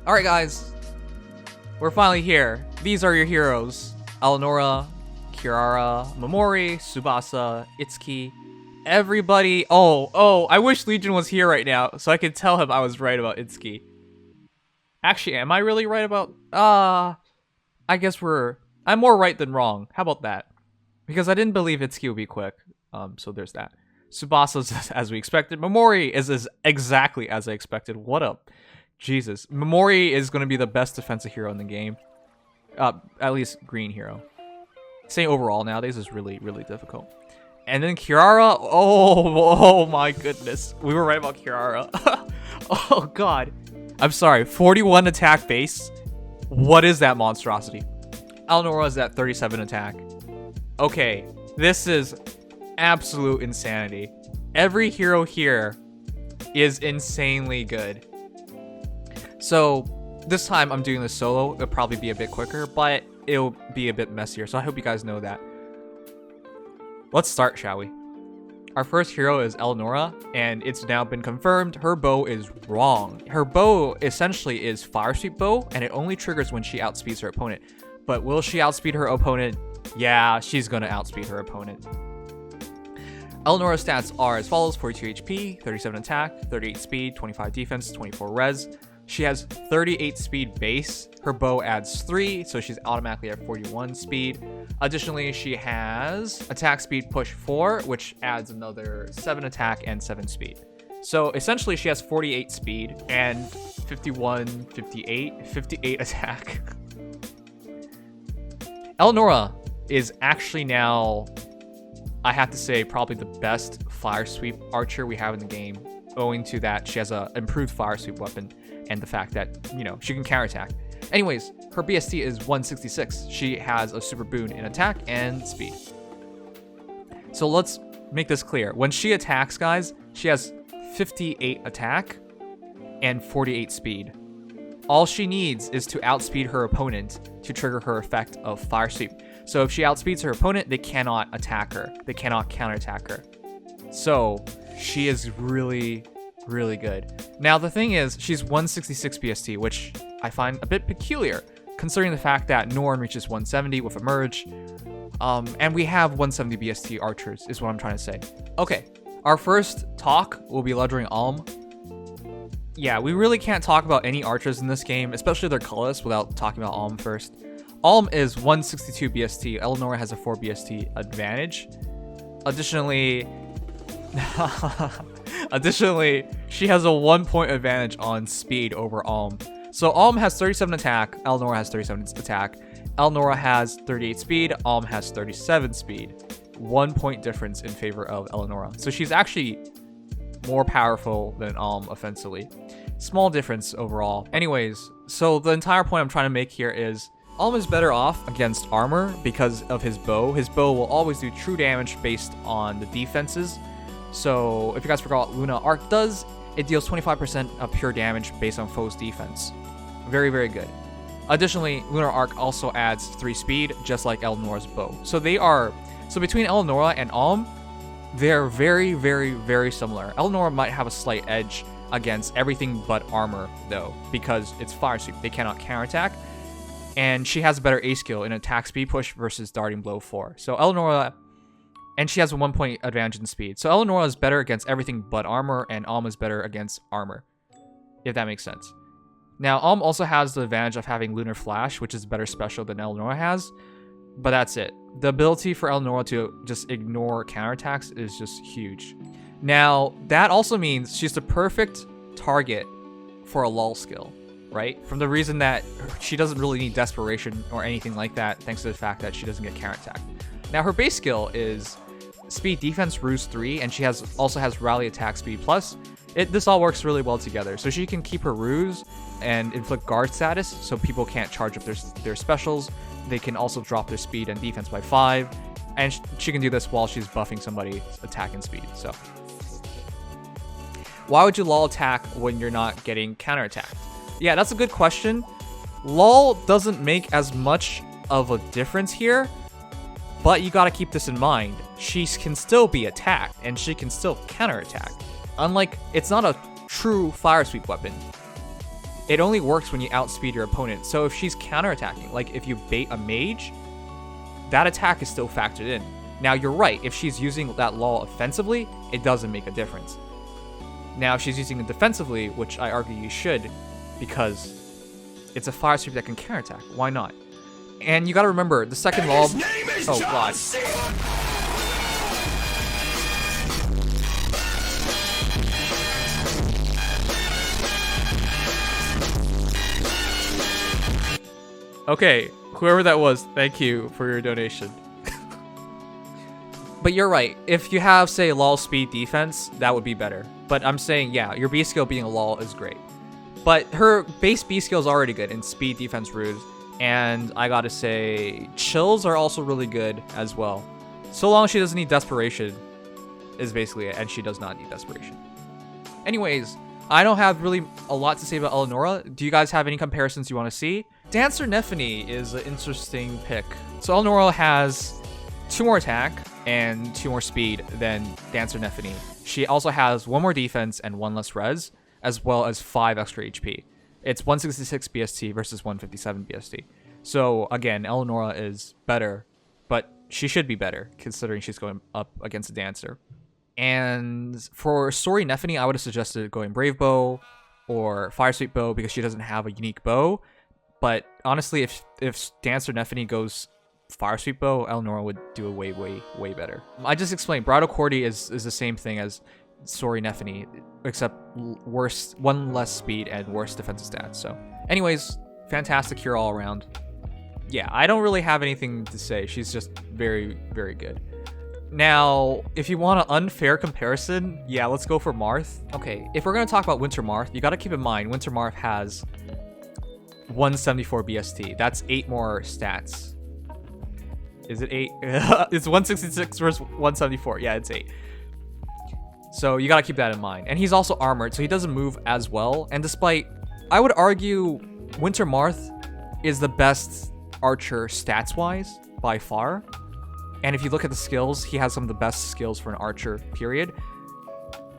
Alright guys, we're finally here. These are your heroes. Eleonora, Kiria, Mamori, Tsubasa, Itsuki, everybody. Oh, I wish Legion was here right now so I could tell him I was right about Itsuki. Actually, am I really right about... I guess I'm more right than wrong. How about that? Because I didn't believe Itsuki would be quick. So there's that. Tsubasa's as we expected. Mamori is exactly as I expected. What up? Jesus. Mamori is going to be the best defensive hero in the game. At least green hero. Saying overall nowadays is really, really difficult. And then Kiria. Oh my goodness. We were right about Kiria. Oh god. I'm sorry. 41 attack base. What is that monstrosity? Eleonora is at 37 attack. Okay. This is absolute insanity. Every hero here is insanely good. So this time I'm doing this solo. It'll probably be a bit quicker, but it'll be a bit messier. So I hope you guys know that. Let's start, shall we? Our first hero is Eleonora, and it's now been confirmed her bow is wrong. Her bow essentially is Fire Sweep bow, and it only triggers when she outspeeds her opponent. But will she outspeed her opponent? Yeah, she's gonna outspeed her opponent. Eleonora's stats are as follows: 42 HP, 37 attack, 38 speed, 25 defense, 24 res. She has 38 speed base. Her bow adds 3, so she's automatically at 41 speed. Additionally, she has attack speed push 4, which adds another 7 attack and 7 speed. So essentially she has 48 speed and 51, 58 attack. Eleonora is actually now, I have to say, probably the best fire sweep archer we have in the game, owing to that she has an improved fire sweep weapon and the fact that, you know, she can counterattack. Anyways, her BST is 166. She has a super boon in attack and speed. So let's make this clear. When she attacks, guys, she has 58 attack and 48 speed. All she needs is to outspeed her opponent to trigger her effect of fire sweep. So if she outspeeds her opponent, they cannot attack her. They cannot counterattack her. So she is really, really good. Now the thing is, she's 166 BST, which I find a bit peculiar, considering the fact that Norn reaches 170 with a merge, and we have 170 BST archers, is what I'm trying to say. Okay, our first talk will be legendary Alm. Yeah, we really can't talk about any archers in this game, especially their colors, without talking about Alm first. Alm is 162 BST. Eleonora has a 4 BST advantage. Additionally, she has a 1 point advantage on speed over Alm. So Alm has 37 attack, Eleonora has 37 attack. Eleonora has 38 speed, Alm has 37 speed. 1 point difference in favor of Eleonora. So she's actually more powerful than Alm offensively. Small difference overall. Anyways, so the entire point I'm trying to make here is Alm is better off against armor because of his bow. His bow will always do true damage based on the defenses. So if you guys forgot what Luna Arc does, it deals 25% of pure damage based on foe's defense. Very, very good. Additionally, Lunar Arc also adds 3 speed, just like Eleonora's bow. So between Eleonora and Alm, they're very, very, very similar. Eleonora might have a slight edge against everything but armor, though, because it's fire sweep. They cannot counterattack. And she has a better A skill in attack speed push versus darting blow 4. So Eleonora, and she has a 1 point advantage in speed. So Eleonora is better against everything but armor, and Alm is better against armor, if that makes sense. Now, Alm also has the advantage of having Lunar Flash, which is better special than Eleonora has, but that's it. The ability for Eleonora to just ignore counterattacks is just huge. Now, that also means she's the perfect target for a lull skill, right? From the reason that she doesn't really need Desperation or anything like that, thanks to the fact that she doesn't get counterattacked. Now, her base skill is Speed Defense Ruse 3, and she also has Rally Attack Speed Plus. This all works really well together. So she can keep her Ruse and inflict guard status, so people can't charge up their specials. They can also drop their speed and defense by 5, and she can do this while she's buffing somebody's attack and speed. So why would you lull attack when you're not getting counterattacked? Yeah, that's a good question. Lull doesn't make as much of a difference here, but you gotta keep this in mind. She can still be attacked, and she can still counterattack. Unlike, it's not a true fire sweep weapon. it only works when you outspeed your opponent. So if she's counterattacking, like if you bait a mage, that attack is still factored in. Now you're right, if she's using that law offensively, it doesn't make a difference. Now if she's using it defensively, which I argue you should, because it's a fire sweep that can counterattack. Why not? And you gotta remember, the second law... Oh god. Okay, whoever that was, thank you for your donation. But you're right, if you have, say, lull speed defense, that would be better. But I'm saying, yeah, your B skill being a lull is great. But her base B skill is already good in speed, defense, ruse. And I gotta say, chills are also really good as well. So long as she doesn't need desperation is basically it, and she does not need desperation. Anyways, I don't have really a lot to say about Eleonora. Do you guys have any comparisons you want to see? Dancer Nephany is an interesting pick. So Eleonora has 2 more attack and 2 more speed than Dancer Nephany. She also has 1 more defense and 1 less res, as well as 5 extra HP. It's 166 BST versus 157 BST. So again, Eleonora is better, but she should be better considering she's going up against a Dancer. And for Story Nephany, I would have suggested going Brave Bow or Fire Sweep Bow because she doesn't have a unique bow. But honestly, if Dancer Nephany goes Fire Sweep Bow, Eleonora would do a way better. I just explained, Bridal Cordy is the same thing as Story Nephany, except worse, 1 less speed and worse defensive stats. So anyways, fantastic cure all around. Yeah, I don't really have anything to say. She's just very, very good. Now, if you want an unfair comparison, yeah, let's go for Marth. Okay, if we're going to talk about Winter Marth, you got to keep in mind, Winter Marth has 174 BST. That's 8 more stats. Is it 8? It's 166 versus 174. Yeah, it's 8. So you got to keep that in mind. And he's also armored, so he doesn't move as well. And despite, I would argue Winter Marth is the best archer stats-wise by far. And if you look at the skills, he has some of the best skills for an archer, period.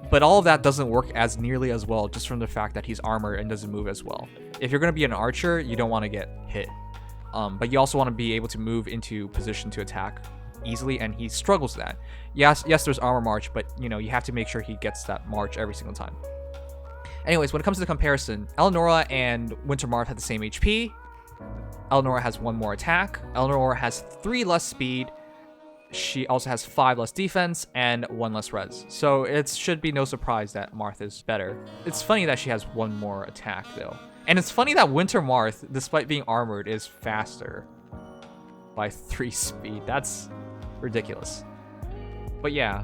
But all of that doesn't work as nearly as well just from the fact that he's armored and doesn't move as well. If you're going to be an archer, you don't want to get hit. But you also want to be able to move into position to attack easily, and he struggles with that. Yes, there's armor march, but you know, you have to make sure he gets that march every single time. Anyways, when it comes to the comparison, Eleonora and Winter Marth have the same HP. Eleonora has 1 more attack. Eleonora has 3 less speed. She also has 5 less defense and 1 less res. So it should be no surprise that Marth is better. It's funny that she has 1 more attack though. And it's funny that Winter Marth, despite being armored, is faster by 3 speed. That's ridiculous. But yeah,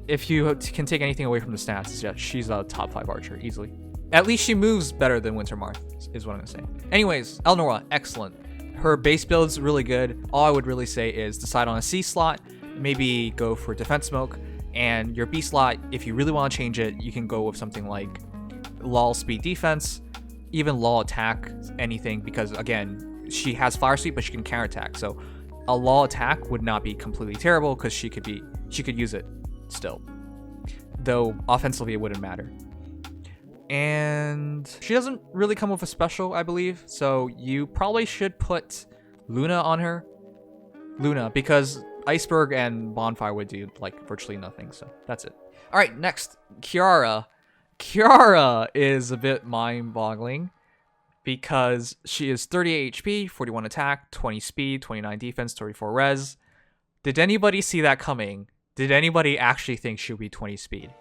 if you can take anything away from the stats, yeah, she's a top 5 archer easily. At least she moves better than Winter Marth, is what I'm gonna say. Anyways, Eleonora, excellent. Her base build's really good. All I would really say is decide on a C slot, maybe go for defense smoke, and your B slot, if you really want to change it, you can go with something like lull speed defense, even lull attack, anything, because again, she has fire sweep, but she can counterattack. So a lull attack would not be completely terrible because she could use it still. Though offensively it wouldn't matter. And she doesn't really come with a special, I believe. So you probably should put Luna on her. Luna, because Iceberg and Bonfire would do like virtually nothing. So that's it. All right, next, Kiria. Kiria is a bit mind-boggling because she is 38 HP, 41 attack, 20 speed, 29 defense, 34 res. Did anybody see that coming? Did anybody actually think she would be 20 speed?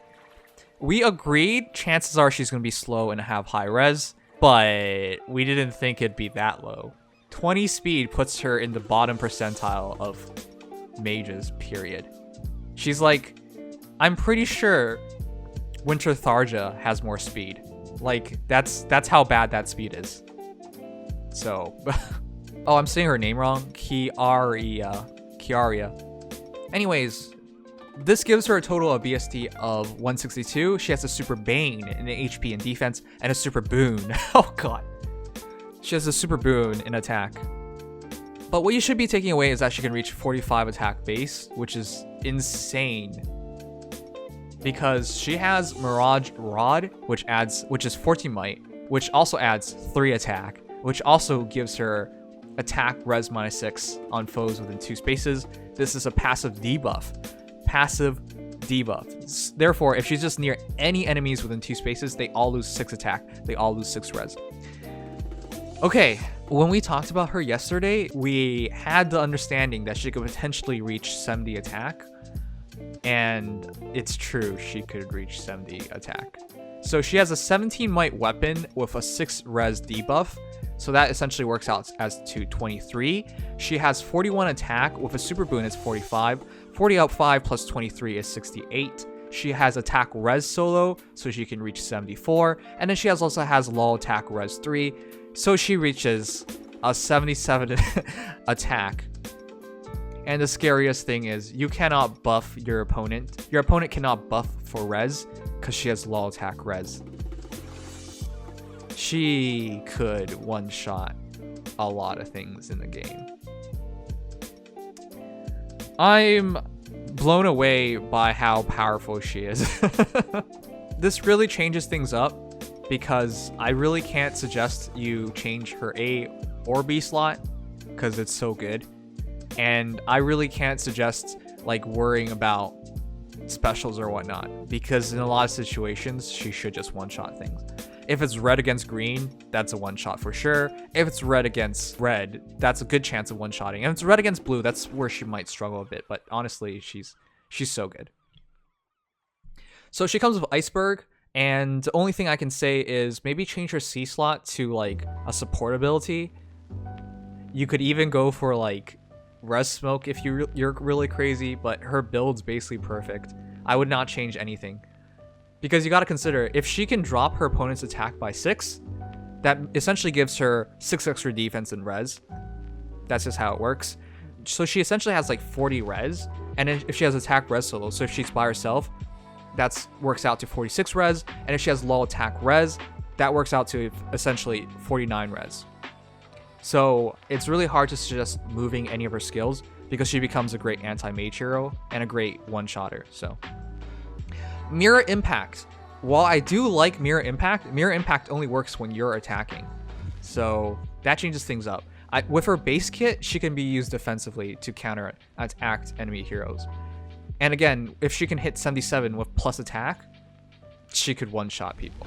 We agreed chances are she's going to be slow and have high res, but we didn't think it'd be that low. 20 speed puts her in the bottom percentile of mages, period. She's like, I'm pretty sure Winter Tharja has more speed. Like, that's how bad that speed is. So, oh, I'm saying her name wrong. Kiria. Anyways, this gives her a total of BST of 162. She has a Super Bane in HP and defense, and a Super Boon. Oh god. She has a Super Boon in attack. But what you should be taking away is that she can reach 45 attack base, which is insane. Because she has Mirage Rod, which is 14 might, which also adds 3 attack, which also gives her attack res -6 on foes within 2 spaces. This is a passive debuff. Passive debuff. Therefore, if she's just near any enemies within 2 spaces, they all lose 6 attack. They all lose 6 res. Okay, when we talked about her yesterday, we had the understanding that she could potentially reach 70 attack. And it's true, she could reach 70 attack. So she has a 17 might weapon with a 6 res debuff. So that essentially works out as to 23. She has 41 attack with a super boon, it's 45. 40 out 5 plus 23 is 68. She has attack res solo, so she can reach 74. And then she also has low attack res 3. So she reaches a 77 attack. And the scariest thing is you cannot buff your opponent. Your opponent cannot buff for res because she has low attack res. She could one-shot a lot of things in the game. I'm blown away by how powerful she is. This really changes things up because I really can't suggest you change her A or B slot because it's so good. And I really can't suggest like worrying about specials or whatnot because in a lot of situations she should just one-shot things. If it's red against green, that's a one-shot for sure. If it's red against red, that's a good chance of one-shotting. If it's red against blue, that's where she might struggle a bit. But honestly, she's so good. So she comes with Iceberg, and the only thing I can say is maybe change her C slot to like a support ability. You could even go for like Res Smoke if you're really crazy, but her build's basically perfect. I would not change anything. Because you gotta consider, if she can drop her opponent's attack by 6, that essentially gives her 6 extra defense and res. That's just how it works. So she essentially has like 40 res, and if she has attack res solo, so if she's by herself, that works out to 46 res, and if she has low attack res, that works out to essentially 49 res. So it's really hard to suggest moving any of her skills, because she becomes a great anti-mage hero, and a great one-shotter, so... Mirror Impact. While I do like Mirror Impact only works when you're attacking. So that changes things up. With her base kit, she can be used defensively to counteract enemy heroes. And again, if she can hit 77 with plus attack, she could one-shot people.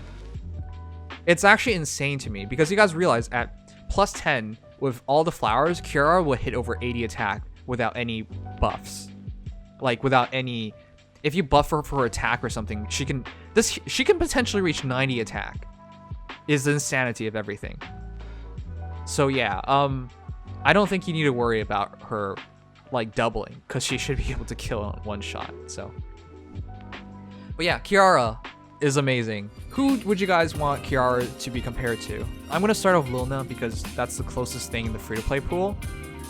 It's actually insane to me because you guys realize at plus 10 with all the flowers, Kiria will hit over 80 attack without any buffs. Like without any... If you buff her for attack or something, she can potentially reach 90 attack. Is the insanity of everything. So yeah, I don't think you need to worry about her like doubling because she should be able to kill in one shot. So, but yeah, Kiria is amazing. Who would you guys want Kiria to be compared to? I'm gonna start off Lilna because that's the closest thing in the free-to-play pool.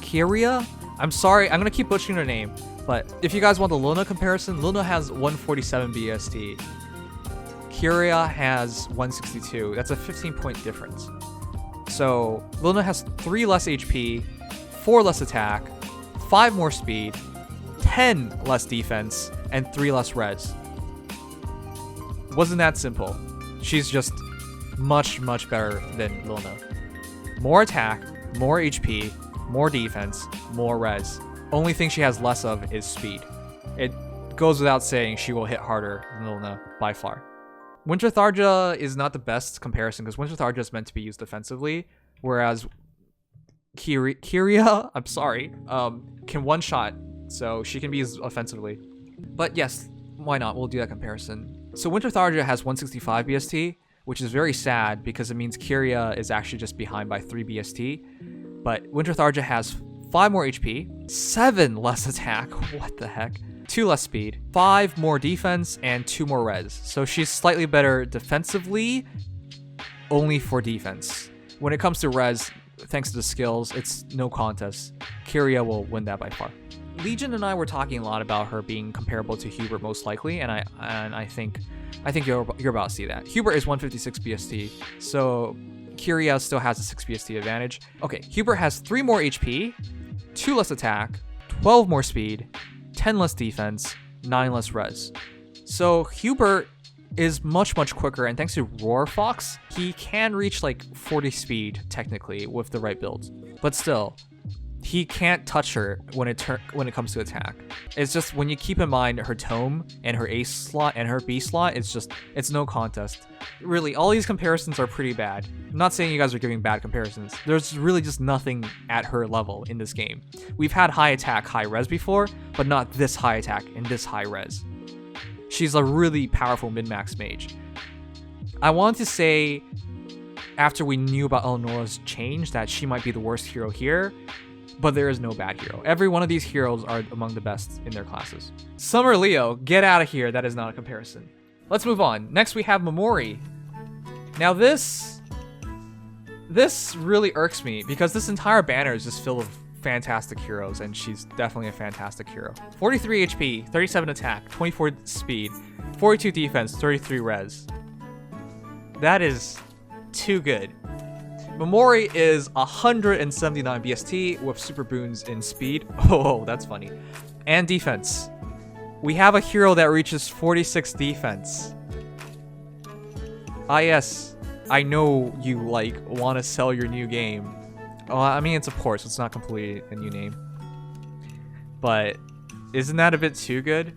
Kiria? I'm sorry, I'm gonna keep butchering her name. But if you guys want the Lilna comparison, Lilna has 147 BST. Kiria has 162. That's a 15-point difference. So Lilna has 3 less HP, 4 less attack, 5 more speed, 10 less defense, and 3 less res. Wasn't that simple? She's just much, much better than Lilna. More attack, more HP, more defense, more res. Only thing she has less of is speed. It goes without saying she will hit harder than Lilna by far. Winter Tharja is not the best comparison because Winter Tharja is meant to be used defensively, whereas Kiria, I'm sorry, can one-shot, so she can be used offensively. But yes, why not? We'll do that comparison. So Winter Tharja has 165 BST, which is very sad because it means Kiria is actually just behind by 3 BST. But Winter Tharja has 5 more HP, 7 less attack, what the heck, 2 less speed, 5 more defense, and 2 more res. So she's slightly better defensively, only for defense. When it comes to res, thanks to the skills, it's no contest. Kiria will win that by far. Legion and I were talking a lot about her being comparable to Hubert most likely, and I think you're about to see that. Hubert is 156 BST, so Kiria still has a 6 BST advantage. Okay, Hubert has 3 more HP, 2 less attack, 12 more speed, 10 less defense, 9 less res. So Hubert is much quicker, and thanks to Roar Fox, he can reach like 40 speed technically with the right build. But still, he can't touch her when it comes to attack. It's just when you keep in mind her tome and her ace slot and her B slot, it's no contest. Really, all these comparisons are pretty bad. I'm not saying you guys are giving bad comparisons. There's really just nothing at her level in this game. We've had high attack, high res before, but not this high attack and this high res. She's a really powerful min-max mage. I want to say, after we knew about Eleonora's change, that she might be the worst hero here, but there is no bad hero. Every one of these heroes are among the best in their classes. Summer Leo, get out of here. That is not a comparison. Let's move on. Next we have Mamori. Now this really irks me because this entire banner is just filled with fantastic heroes, and she's definitely a fantastic hero. 43 HP, 37 attack, 24 speed, 42 defense, 33 res. That is too good. Mamori is 179 BST with super boons in speed. Oh, that's funny. And defense. We have a hero that reaches 46 defense. Ah yes, I know you want to sell your new game. Well, I mean, it's a port, so it's not completely a new name. But isn't that a bit too good?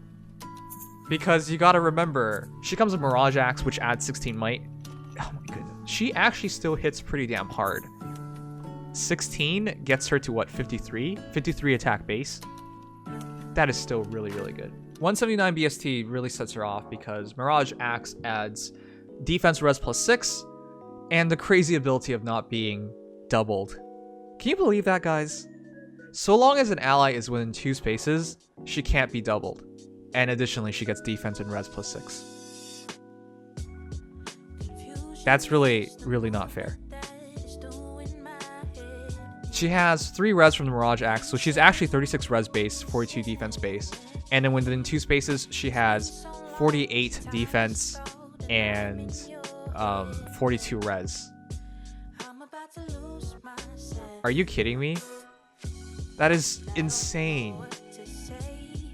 Because you gotta remember, she comes with Mirage Axe, which adds 16 might. Oh my goodness. She actually still hits pretty damn hard. 16 gets her to what, 53? 53 attack base. That is still really good. 179 BST really sets her off because Mirage Axe adds defense res plus 6 and the crazy ability of not being doubled. Can you believe that, guys? So long as an ally is within 2 spaces, she can't be doubled. And additionally, she gets defense and res plus 6. That's really not fair. She has 3 res from the Mirage Axe, so she's actually 36 res base, 42 defense base. And then within 2 spaces, she has 48 defense and 42 res. Are you kidding me? That is insane.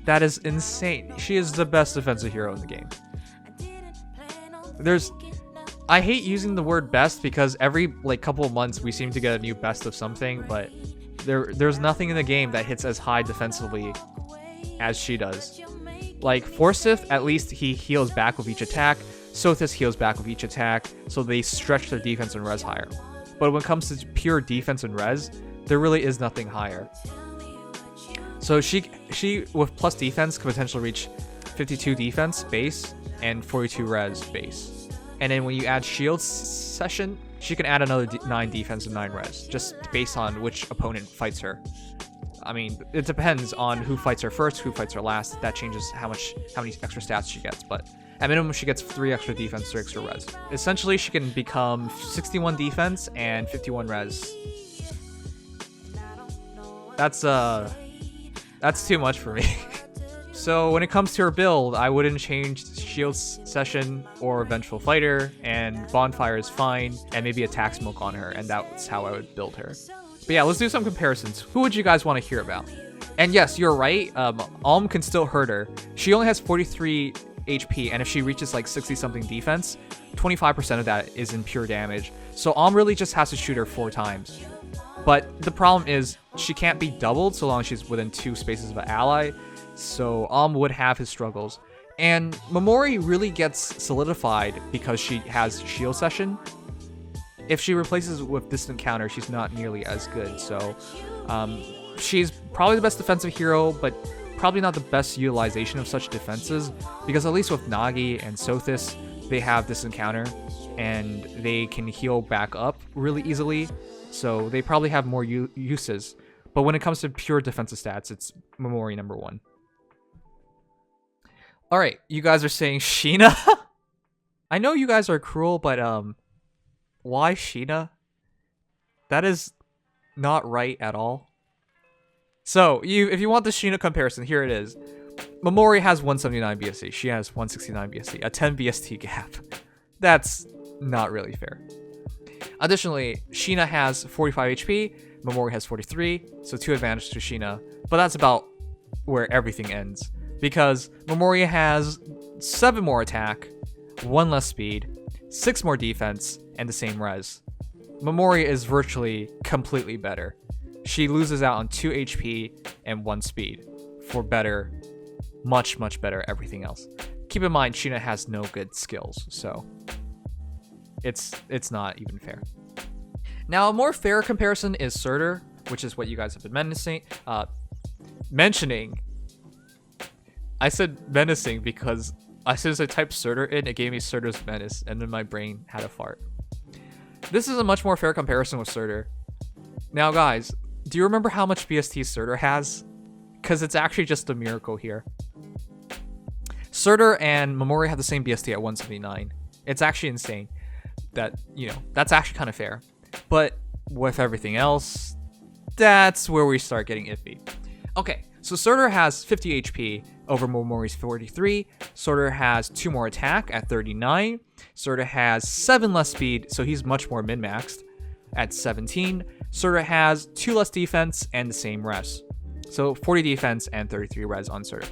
That is insane. She is the best defensive hero in the game. I hate using the word best because every couple of months we seem to get a new best of something, but there's nothing in the game that hits as high defensively as she does. Like Forsyth, at least he heals back with each attack. Sothis heals back with each attack, so they stretch their defense and res higher. But when it comes to pure defense and res, there really is nothing higher. So she with plus defense could potentially reach 52 defense base and 42 res base. And then when you add shield session, she can add another 9 defense and 9 res, just based on which opponent fights her. I mean, it depends on who fights her first, who fights her last. That changes how many extra stats she gets, but at minimum she gets 3 extra defense, 3 extra res. Essentially, she can become 61 defense and 51 res. That's too much for me. So when it comes to her build, I wouldn't change Shield Session or Vengeful Fighter, and Bonfire is fine, and maybe Attack Smoke on her, and that's how I would build her. But yeah, let's do some comparisons. Who would you guys want to hear about? And yes, you're right, Alm can still hurt her. She only has 43 HP, and if she reaches 60-something defense, 25% of that is in pure damage. So Alm really just has to shoot her 4 times. But the problem is, she can't be doubled so long as she's within 2 spaces of an ally, so Alm would have his struggles. And Mamori really gets solidified because she has Shield Session. If she replaces with Distant Counter, she's not nearly as good, so she's probably the best defensive hero, but probably not the best utilization of such defenses, because at least with Nagi and Sothis, they have Distant Counter, and they can heal back up really easily, so they probably have more uses. But when it comes to pure defensive stats, it's Mamori number 1. Alright, you guys are saying Sheena? I know you guys are cruel, but why Sheena? That is not right at all. So, if you want the Sheena comparison, here it is. Mamori has 179 BST, she has 169 BST, a 10 BST gap. That's not really fair. Additionally, Sheena has 45 HP, Mamori has 43, so 2 advantage to Sheena, but that's about where everything ends. Because Mamori has 7 more attack, 1 less speed, 6 more defense, and the same res. Mamori is virtually completely better. She loses out on 2 HP and 1 speed for better, much better everything else. Keep in mind, Sheena has no good skills, so it's not even fair. Now, a more fair comparison is Surtur, which is what you guys have been mentioning. I said menacing because as soon as I typed Surtur in, it gave me Surtur's Menace, and then my brain had a fart. This is a much more fair comparison with Surtur. Now, guys, do you remember how much BST Surtur has? Because it's actually just a miracle here. Surtur and Mamori have the same BST at 179. It's actually insane. That, that's actually kind of fair. But with everything else, that's where we start getting iffy. Okay, so Surtur has 50 HP over Momori's 43. Surtur has 2 more attack at 39. Surtur has 7 less speed, so he's much more min-maxed at 17. Surtur has 2 less defense and the same res. So 40 defense and 33 res on Surtur.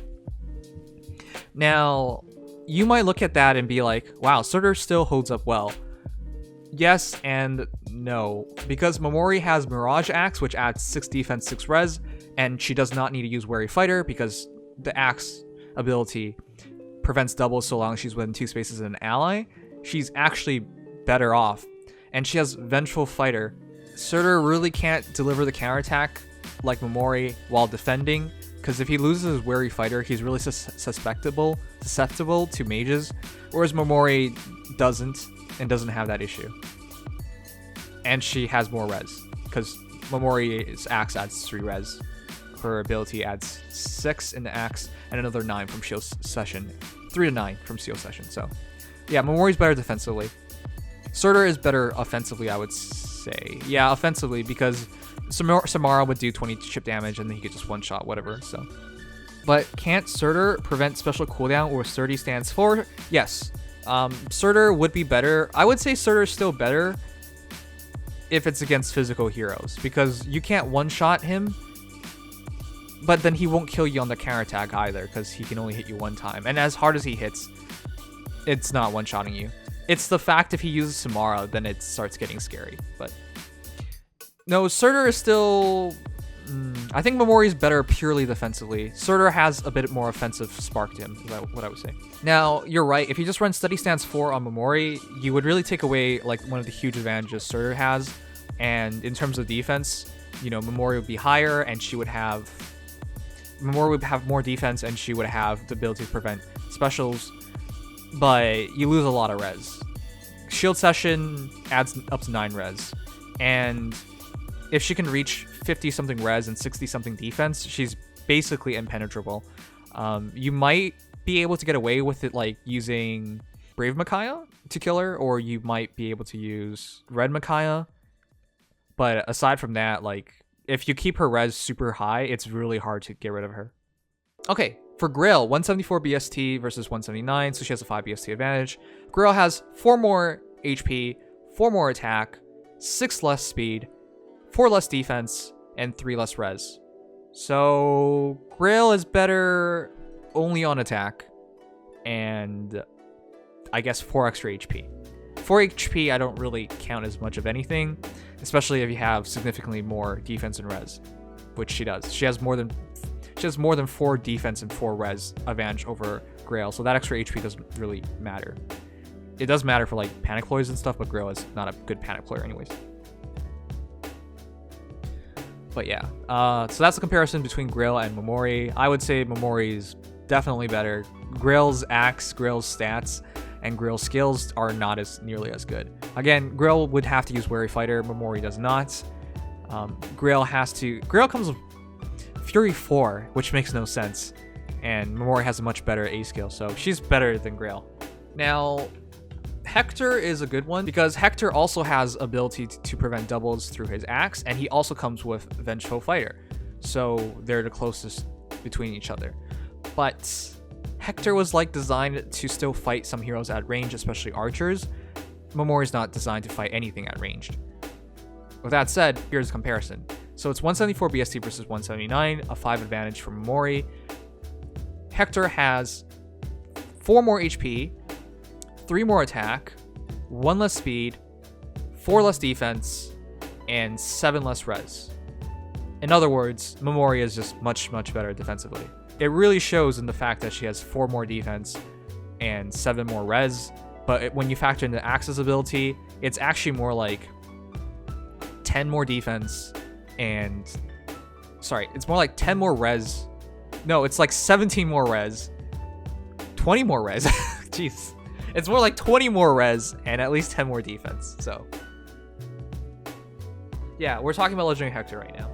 Now, you might look at that and be like, wow, Surtur still holds up well. Yes and no, because Mamori has Mirage Axe, which adds 6 defense, 6 res, and she does not need to use Wary Fighter because the Axe ability prevents doubles so long as she's within 2 spaces and an ally. She's actually better off. And she has Vengeful Fighter. Surtur really can't deliver the counterattack like Mamori while defending, because if he loses his Wary Fighter, he's really susceptible to mages, whereas Mamori doesn't have that issue. And she has more res, because Mamori's Axe adds 3 res. Her ability adds 6 in the Axe, and another 9 from Shield Session. 3 to 9 from Shield Session, so... yeah, Mamori's better defensively. Surtur is better offensively, I would say. Yeah, offensively, because Samara would do 20 chip damage, and then he could just one-shot, whatever, so... But can't Surtur prevent special cooldown, or Surtur stands for? Yes. Surtur would be better. I would say Surtur is still better if it's against physical heroes, because you can't one-shot him, but then he won't kill you on the counterattack either, because he can only hit you 1 time. And as hard as he hits, it's not one-shotting you. It's the fact if he uses Samara, then it starts getting scary. But no, Surtur is still... I think Mamori is better purely defensively. Surtur has a bit more offensive spark to him, is what I would say. Now, you're right. If you just run Steady Stance 4 on Mamori, you would really take away like one of the huge advantages Surtur has. And in terms of defense, Mamori would be higher, and she would have... Mamori would have more defense, and she would have the ability to prevent specials. But you lose a lot of res. Shield Session adds up to 9 res. And if she can reach 50-something res and 60-something defense, she's basically impenetrable. You might be able to get away with it, like, using Brave Micaiah to kill her, or you might be able to use Red Micaiah. But aside from that, like, if you keep her res super high, it's really hard to get rid of her. Okay, for Grail, 174 BST versus 179, so she has a 5 BST advantage. Grail has 4 more HP, 4 more attack, 6 less speed, 4 less defense, and 3 less res. So Grail is better only on attack, and I guess 4 extra HP. 4 HP I don't really count as much of anything, especially if you have significantly more defense and res, which she does. She has more than 4 defense and 4 res advantage over Grail, so that extra HP doesn't really matter. It does matter for like panic ploys and stuff, but Grail is not a good panic ployer anyways. But yeah, so that's the comparison between Grail and Mamori. I would say Mamori's definitely better. Grail's Axe, Grail's stats, and Grail's skills are not as nearly as good. Again, Grail would have to use Wary Fighter, Mamori does not. Grail comes with Fury 4, which makes no sense, and Mamori has a much better A skill, so she's better than Grail. Now, Hector is a good one because Hector also has ability to prevent doubles through his axe, and he also comes with Vengeful Fighter, so they're the closest between each other. But Hector was like designed to still fight some heroes at range, especially archers. Mamori is not designed to fight anything at ranged. With that said, here's a comparison. So it's 174 BST versus 179, a 5 advantage for Mamori. Hector has 4 more HP, 3 more attack, 1 less speed, 4 less defense, and 7 less res. In other words, Mamori is just much, much better defensively. It really shows in the fact that she has 4 more defense and 7 more res, but when you factor in the Axe's ability, it's actually more like 10 more defense and... Sorry, it's more like 10 more res. No, it's like 17 more res. 20 more res. Jeez. It's more like 20 more res and at least 10 more defense, so... Yeah, we're talking about Legendary Hector right now.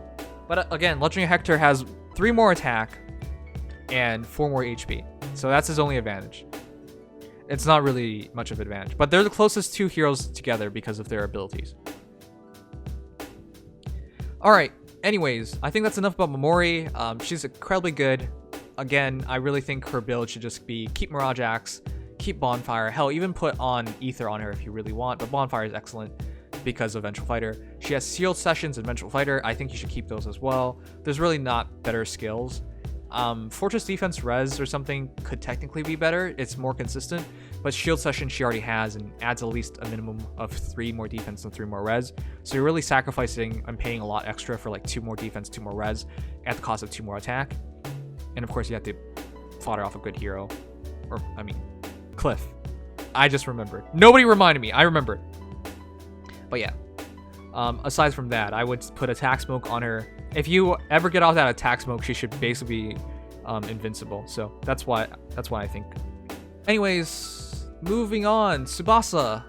But again, Legendary Hector has 3 more attack and 4 more HP. So that's his only advantage. It's not really much of an advantage. But they're the closest 2 heroes together because of their abilities. Alright, anyways, I think that's enough about Mamori. She's incredibly good. Again, I really think her build should just be keep Mirage Axe, keep Bonfire. Hell, even put on Ether on her if you really want. But Bonfire is excellent because of Vengeful Fighter. She has Sealed Sessions and Vengeful Fighter. I think you should keep those as well. There's really not better skills. Fortress Defense Res or something could technically be better. It's more consistent, but Shield Session she already has and adds at least a minimum of 3 more defense and 3 more res. So you're really sacrificing and paying a lot extra for like 2 more defense, 2 more res at the cost of 2 more attack. And of course you have to fodder off a good hero. Or, I mean, Cliff. I just remembered. Nobody reminded me. I remembered. But yeah. Aside from that, I would put Attack Smoke on her. If you ever get off that Attack Smoke, she should basically be invincible. So that's why I think. Anyways, moving on. Tsubasa.